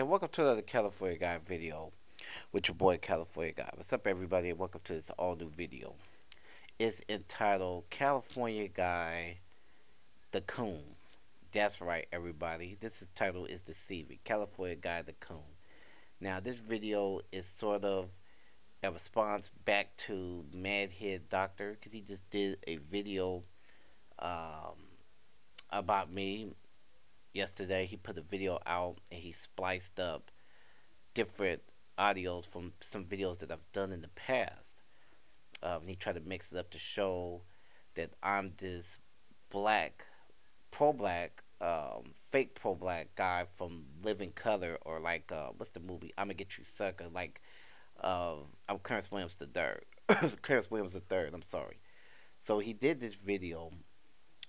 And welcome to another California Guy video with your boy California Guy. What's up, everybody, and welcome to this all new video. It's entitled California Guy the Coon. That's right, everybody. This title is deceiving. California Guy the Coon. Now, this video is sort of a response back to Madhead Doctor because he just did a video um, about me yesterday. He put a video out and he spliced up different audios from some videos that I've done in the past. He tried to mix it up to show that I'm this black, pro-black, fake pro-black guy from Living Color, or like, what's the movie? I'm gonna get you, sucker. Like, I'm Clarence Williams the third. Clarence Williams the third. I'm sorry. So he did this video,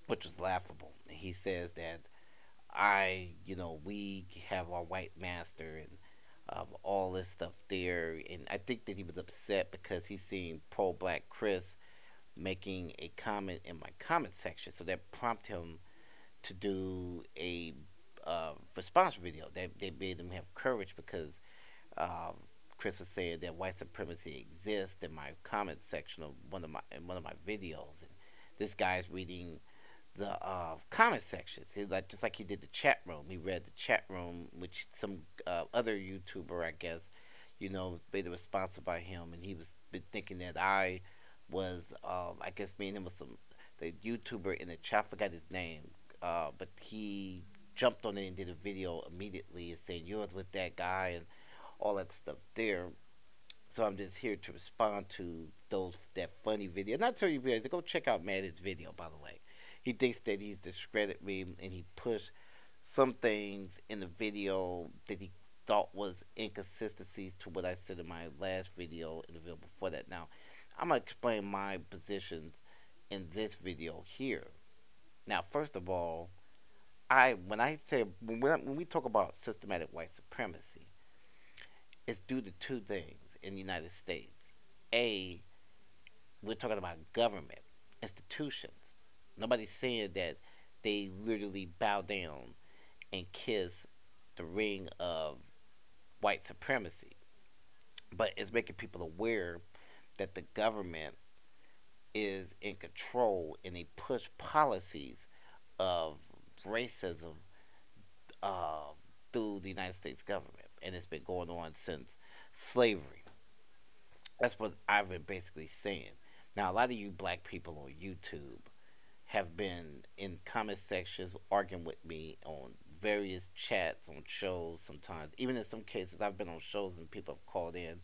which was laughable. He says that we have our white master and all this stuff there. And I think that he was upset because he seen pro black Chris making a comment in my comment section. So that prompted him to do a response video. They made him have courage because Chris was saying that white supremacy exists in my comment section of one of my videos, and this guy's reading the comment sections. Just like he did the chat room. He read the chat room, which some other YouTuber, I guess, made a response about him, and he was been thinking that I was, I guess, me and him was the YouTuber in the chat. I forgot his name, but he jumped on it and did a video immediately and saying you was with that guy and all that stuff there. So I'm just here to respond to that funny video. And I tell you guys to go check out Madhead's video, by the way. He thinks that he's discredited me, and he pushed some things in the video that he thought was inconsistencies to what I said in my last video and the video before that. Now, I'm going to explain my positions in this video here. Now, first of all, when we talk about systematic white supremacy, it's due to two things in the United States. A, we're talking about government, institutions. Nobody's saying that they literally bow down and kiss the ring of white supremacy. But it's making people aware that the government is in control and they push policies of racism through the United States government. And it's been going on since slavery. That's what I've been basically saying. Now, a lot of you black people on YouTube have been in comment sections arguing with me on various chats on shows sometimes. Even in some cases, I've been on shows and people have called in,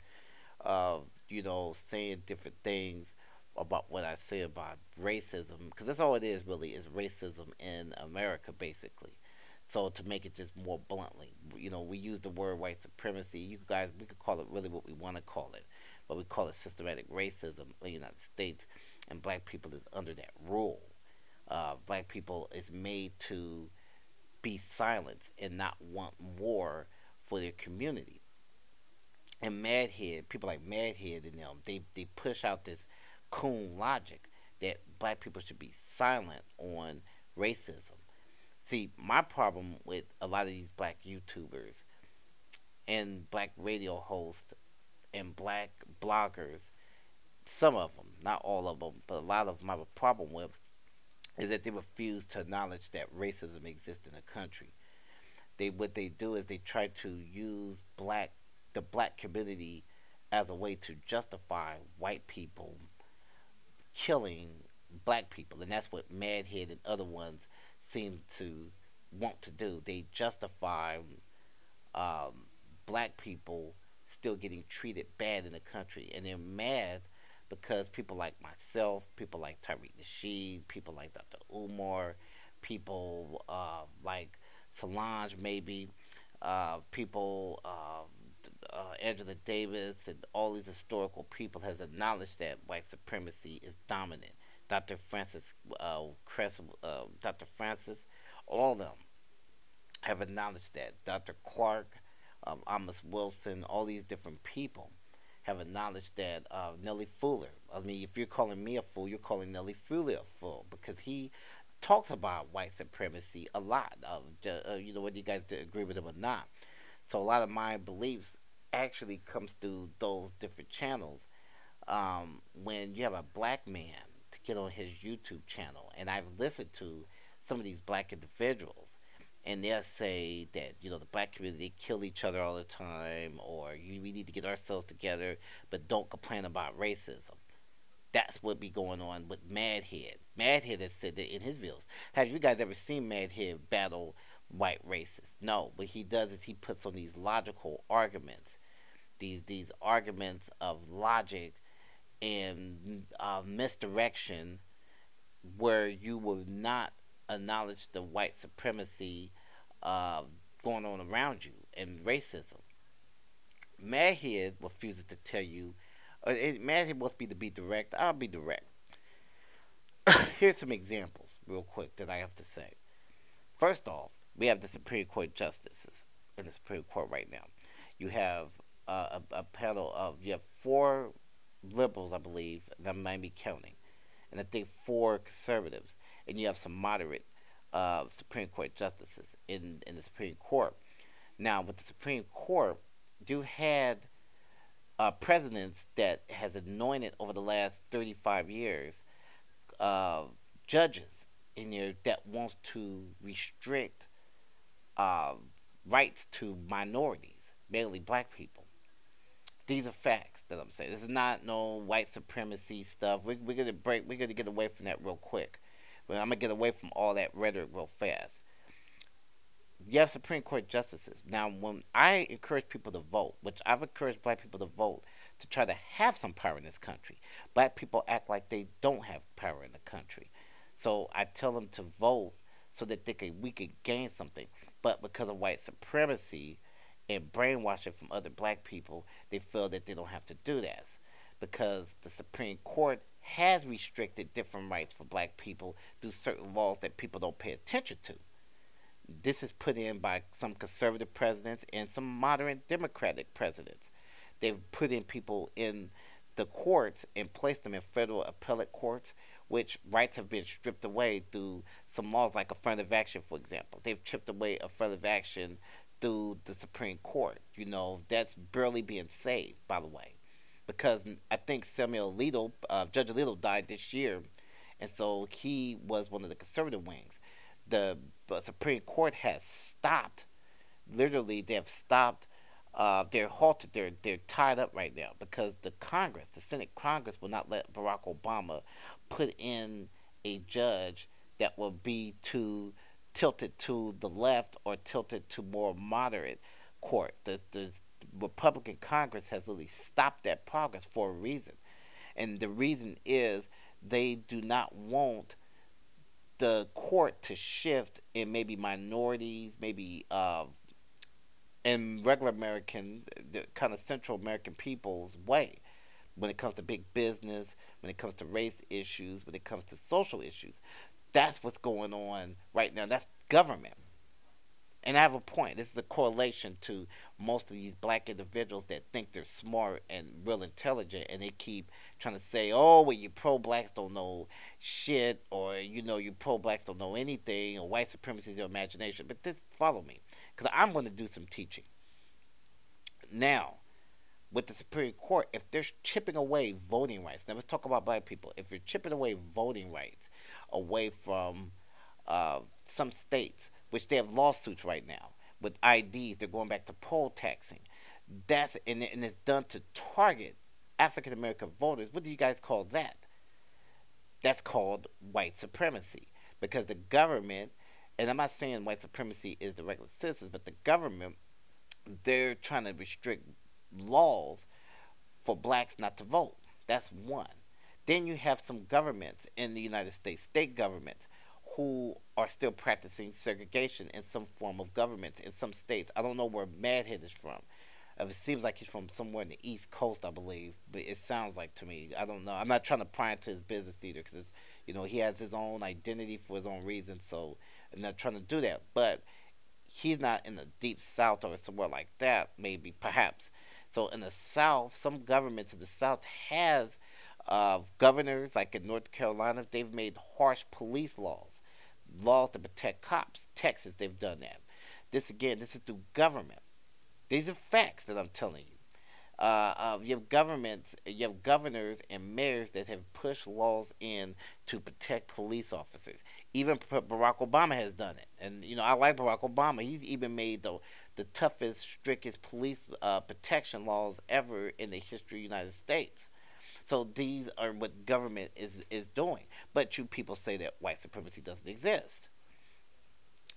saying different things about what I say about racism. Because that's all it is, really, is racism in America, basically. So to make it just more bluntly, we use the word white supremacy. You guys, we could call it really what we want to call it. But we call it systematic racism in the United States. And black people is under that rule. Black people is made to be silenced and not want more for their community. And Madhead, people like Madhead and them, they push out this coon logic that black people should be silent on racism. See, my problem with a lot of these black YouTubers and black radio hosts and black bloggers, some of them, not all of them, but a lot of them I have a problem with, is that they refuse to acknowledge that racism exists in the country. What they do is they try to use the black community as a way to justify white people killing black people, and that's what Madhead and other ones seem to want to do. They justify black people still getting treated bad in the country, and they're mad because people like myself, people like Tariq Nasheed, people like Dr. Umar, people like Solange, maybe, people, Angela Davis, and all these historical people has acknowledged that white supremacy is dominant. Dr. Francis, Dr. Francis, all of them have acknowledged that. Dr. Clark, Amos Wilson, all these different people have acknowledged that. Nelly Fuller. I mean, if you're calling me a fool, you're calling Nelly Fuller a fool because he talks about white supremacy a lot. Whether you guys agree with him or not. So a lot of my beliefs actually comes through those different channels. When you have a black man to get on his YouTube channel, and I've listened to some of these black individuals, and they'll say that the black community kill each other all the time, or we need to get ourselves together, but don't complain about racism. That's what be going on with Madhead. Madhead has said that in his videos. Have you guys ever seen Madhead battle white racists? No, what he does is he puts on these logical arguments, these arguments of logic and misdirection, where you will not acknowledge the white supremacy uh, going on around you and racism. Madhead refuses to tell you. Madhead wants me to be direct. I'll be direct. Here's some examples, real quick, that I have to say. First off, we have the Supreme Court justices in the Supreme Court right now. You have a panel of you have four liberals, I believe, that might be counting, and I think four conservatives, and you have some moderate Supreme Court justices in the Supreme Court. Now, with the Supreme Court, you had presidents that has anointed over the last 35 years uh, judges in there that wants to restrict uh, rights to minorities, mainly black people. These are facts that I'm saying. This is not no white supremacy stuff. We're gonna break. We're gonna get away from that real quick. But I'm gonna get away from all that rhetoric real fast. You have Supreme Court justices. Now, when I encourage people to vote, which I've encouraged black people to vote to try to have some power in this country, black people act like they don't have power in the country. So I tell them to vote so that we could gain something. But because of white supremacy and brainwashing from other black people, they feel that they don't have to do that because the Supreme Court has restricted different rights for black people through certain laws that people don't pay attention to. This is put in by some conservative presidents and some moderate Democratic presidents. They've put in people in the courts and placed them in federal appellate courts, which rights have been stripped away through some laws like affirmative action, for example. They've chipped away affirmative action through the Supreme Court. That's barely being saved, by the way, because I think Samuel Alito, Judge Alito, died this year, and so he was one of the conservative wings. The Supreme Court has stopped. Literally, they have stopped. They're halted. They're tied up right now because the Congress, the Senate Congress, will not let Barack Obama put in a judge that will be too tilted to the left or tilted to more moderate court. The Republican Congress has literally stopped that progress for a reason, and the reason is they do not want the court to shift in maybe minorities, maybe in regular American, the kind of Central American people's way when it comes to big business, when it comes to race issues, when it comes to social issues. That's what's going on right now. That's government. And I have a point. This is a correlation to most of these black individuals that think they're smart and real intelligent, and they keep trying to say, "Oh, well, you pro-blacks don't know shit," or you pro-blacks don't know anything, or white supremacy is your imagination. But just follow me, because I'm going to do some teaching now. With the Supreme Court, if they're chipping away voting rights, now let's talk about black people. If you're chipping away voting rights away from some states, which they have lawsuits right now with IDs, they're going back to poll taxing. And it's done to target African American voters. What do you guys call that? That's called white supremacy, because the government, and I'm not saying white supremacy is the regular citizens, but the government, they're trying to restrict laws for blacks not to vote. That's one. Then you have some governments in the United States, state governments, who are still practicing segregation in some form of governments in some states. I don't know where Madhead is from. It seems like he's from somewhere in the East Coast, I believe, but it sounds like to me. I don't know. I'm not trying to pry into his business either, because he has his own identity for his own reasons. So I'm not trying to do that. But he's not in the deep South or somewhere like that. Maybe, perhaps. So in the South, some governments in the South has governors, like in North Carolina, they've made harsh police laws to protect cops. Texas, they've done that. This is through government. These are facts that I'm telling you. You have governments, you have governors and mayors that have pushed laws in to protect police officers. Even Barack Obama has done it, and I like Barack Obama. He's even made the toughest, strictest police protection laws ever in the history of the United States. So these are what government is doing. But you people say that white supremacy doesn't exist.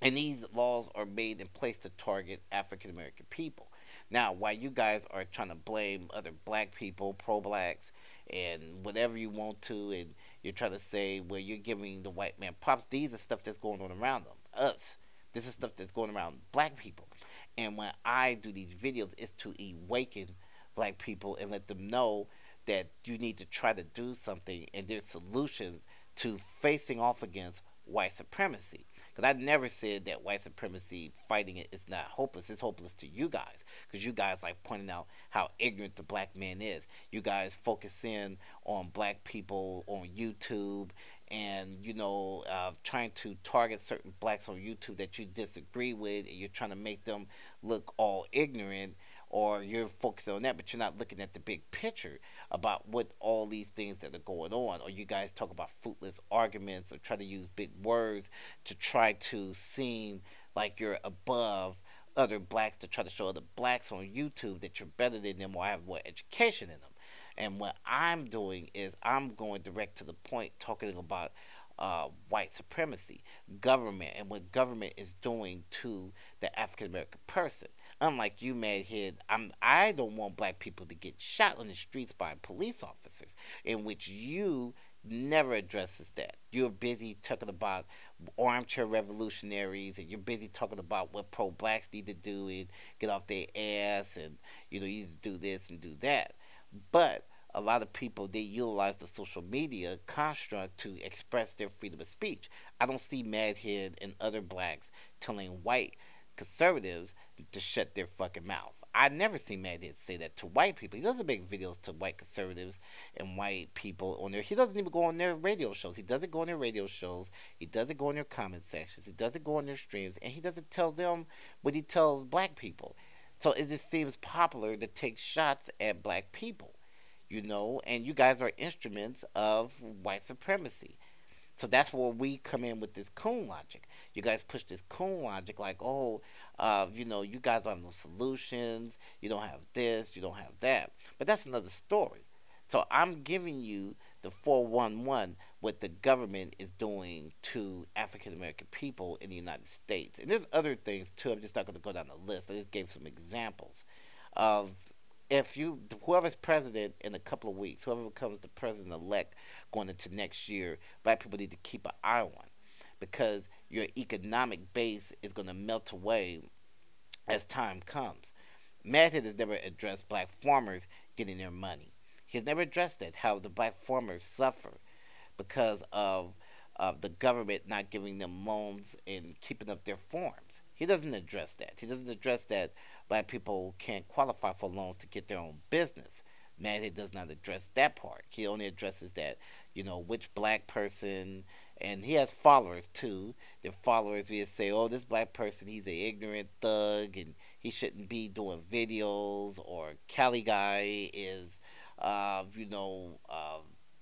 And these laws are made in place to target African American people. Now, while you guys are trying to blame other black people, pro blacks, and whatever you want to, and you're trying to say, well, you're giving the white man props, these are stuff that's going on around them. Us. This is stuff that's going around black people. And when I do these videos, it's to awaken black people and let them know that you need to try to do something, and there's solutions to facing off against white supremacy. Because I never said that white supremacy fighting it is not hopeless. It's hopeless to you guys. Because you guys like pointing out how ignorant the black man is. You guys focus in on black people on YouTube and, trying to target certain blacks on YouTube that you disagree with. And you're trying to make them look all ignorant, or you're focusing on that, but you're not looking at the big picture about what all these things that are going on. Or you guys talk about fruitless arguments or try to use big words to try to seem like you're above other blacks, to try to show other blacks on YouTube that you're better than them or have more education in them. And what I'm doing is I'm going direct to the point, talking about white supremacy, government, and what government is doing to the African American person. Unlike you, Madhead, I don't want black people to get shot on the streets by police officers, in which you never addresses that. You're busy talking about armchair revolutionaries, and you're busy talking about what pro blacks need to do and get off their ass, and you need to do this and do that. But a lot of people, they utilize the social media construct to express their freedom of speech. I don't see Madhead and other blacks telling white conservatives to shut their fucking mouth. I never seen Madhead say that to white people. He doesn't make videos to white conservatives and white people on there. He doesn't even go on their radio shows. He doesn't go on their radio shows. He doesn't go on their comment sections. He doesn't go on their streams, and he doesn't tell them what he tells black people. So it just seems popular to take shots at black people, and you guys are instruments of white supremacy. So that's where we come in with this coon logic. You guys push this coon logic like, oh, you guys don't have no solutions. You don't have this. You don't have that. But that's another story. So I'm giving you the 411, what the government is doing to African American people in the United States. And there's other things too. I'm just not going to go down the list. I just gave some examples of, if whoever's president in a couple of weeks, whoever becomes the president elect going into next year, black people need to keep an eye on, because your economic base is going to melt away as time comes. Madhead has never addressed black farmers getting their money. He's never addressed that, how the black farmers suffer because of the government not giving them loans and keeping up their farms. He doesn't address that. He doesn't address that black people can't qualify for loans to get their own business. Madhead does not address that part. He only addresses that, which black person, and he has followers too. Their followers will say, oh, this black person, he's an ignorant thug and he shouldn't be doing videos, or Cali Guy is,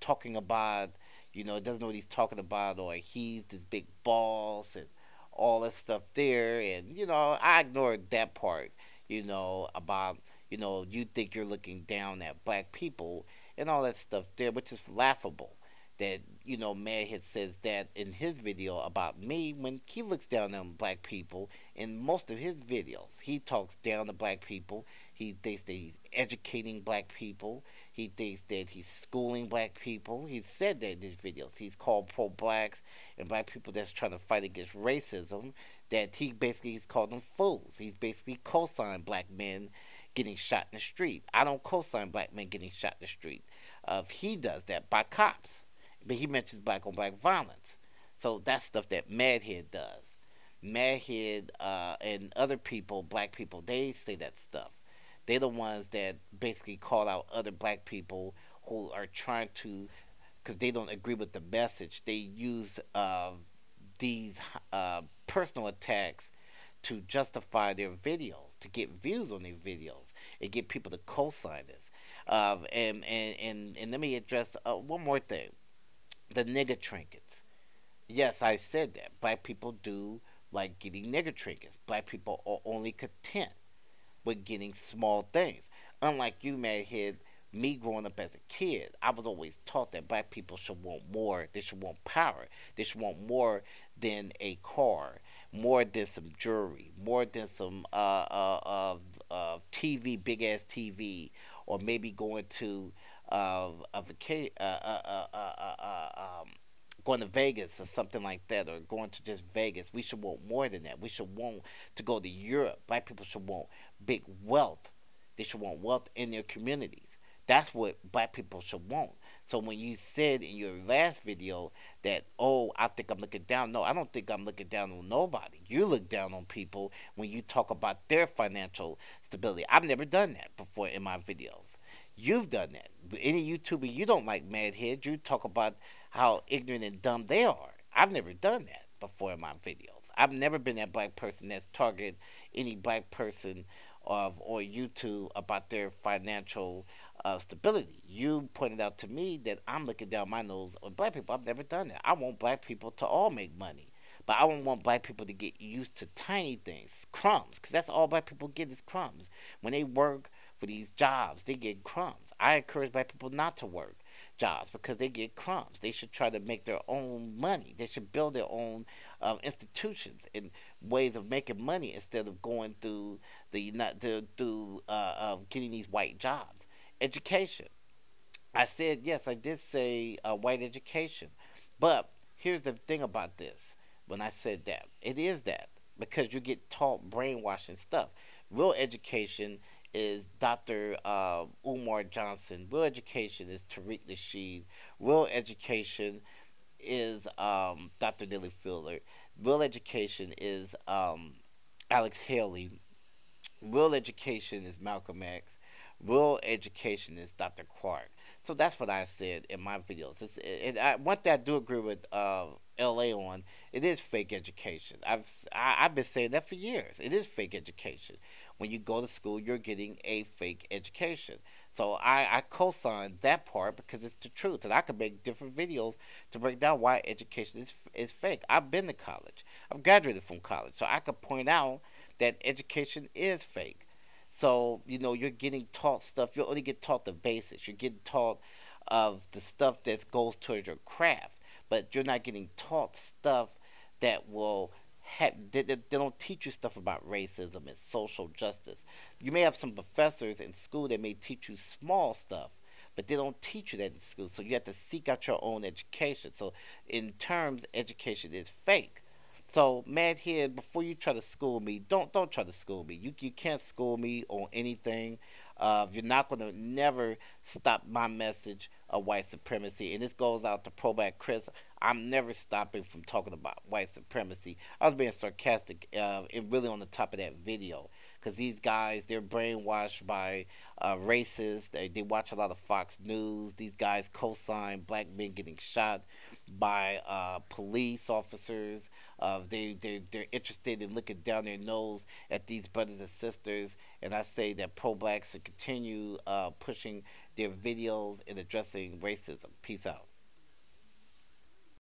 talking about, doesn't know what he's talking about, or he's this big boss and all that stuff there. And, I ignored that part, about, you think you're looking down at black people and all that stuff there, which is laughable. That, Madhead says that in his video about me, when he looks down on black people in most of his videos. He talks down to black people. He thinks that he's educating black people. He thinks that he's schooling black people. He's said that in his videos. He's called pro-blacks and black people that's trying to fight against racism, that he's called them fools. He's basically co-signed black men getting shot in the street. I don't co-sign black men getting shot in the street. He does that by cops. But he mentions black on black violence. So that's stuff that Madhead does. Madhead and other people, black people, they say that stuff. They're the ones that basically call out other black people who are trying to, because they don't agree with the message, they use these personal attacks to justify their videos. to get views on their videos and get people to co-sign this. And let me address one more thing: the nigger trinkets. Yes, I said that black people do like getting nigger trinkets. Black people are only content with getting small things. Unlike you, Madhead, me growing up as a kid, I was always taught that black people should want more. They should want power. They should want more than a car, more than some jewelry, more than some TV, big ass TV, or maybe going to a vacation, going to Vegas or something like that, or going to just Vegas. We should want more than that. We should want to go to Europe. Black people should want big wealth. They should want wealth in their communities. That's what black people should want. So when you said in your last video that, oh, I think I'm looking down, no, I don't think I'm looking down on nobody. You look down on people when you talk about their financial stability. I've never done that before in my videos. You've done that. Any YouTuber you don't like, Madhead, you talk about how ignorant and dumb they are. I've never done that before in my videos. I've never been that black person that's targeted any black person of or YouTube about their financial stability. You pointed out to me that I'm looking down my nose on black people. I've never done that. I want black people to all make money. But I don't want black people to get used to tiny things, crumbs, because that's all black people get is crumbs. When they work for these jobs, they get crumbs. I encourage black people not to work jobs because they get crumbs. They should try to make their own money. They should build their own institutions and ways of making money instead of going through the not through getting these white jobs. Education. I said yes. I did say white education, but here's the thing about this. When I said that, it is that because you get taught brainwashing stuff. Real education is Dr. Umar Johnson. Real education is Tariq Nasheed. Real education is Dr. Dilly Fuller. Real education is Alex Haley. Real education is Malcolm X. Real education is Dr. Clark. So that's what I said in my videos. And one thing I do agree with LA on, it is fake education. I've been saying that for years. It is fake education. When you go to school, you're getting a fake education. So I co-sign that part because it's the truth. And I can make different videos to break down why education is fake. I've been to college. I've graduated from college. So I could point out that education is fake. So, you're getting taught stuff. You only get taught the basics. You're getting taught of the stuff that goes towards your craft. But you're not getting taught stuff that will they don't teach you stuff about racism and social justice. You may have some professors in school that may teach you small stuff, but they don't teach you that in school. So you have to seek out your own education. So in terms, education is fake. So, Matt, here, before you try to school me, don't try to school me. You can't school me on anything. You're not going to never stop my message of white supremacy. And this goes out to Pro Black Chris. I'm never stopping from talking about white supremacy. I was being sarcastic and really on the top of that video. Because these guys, they're brainwashed by racists. They watch a lot of Fox News. These guys co-sign black men getting shot by police officers. They're interested in looking down their nose at these brothers and sisters. And I say that pro-blacks should continue pushing their videos and addressing racism. Peace out.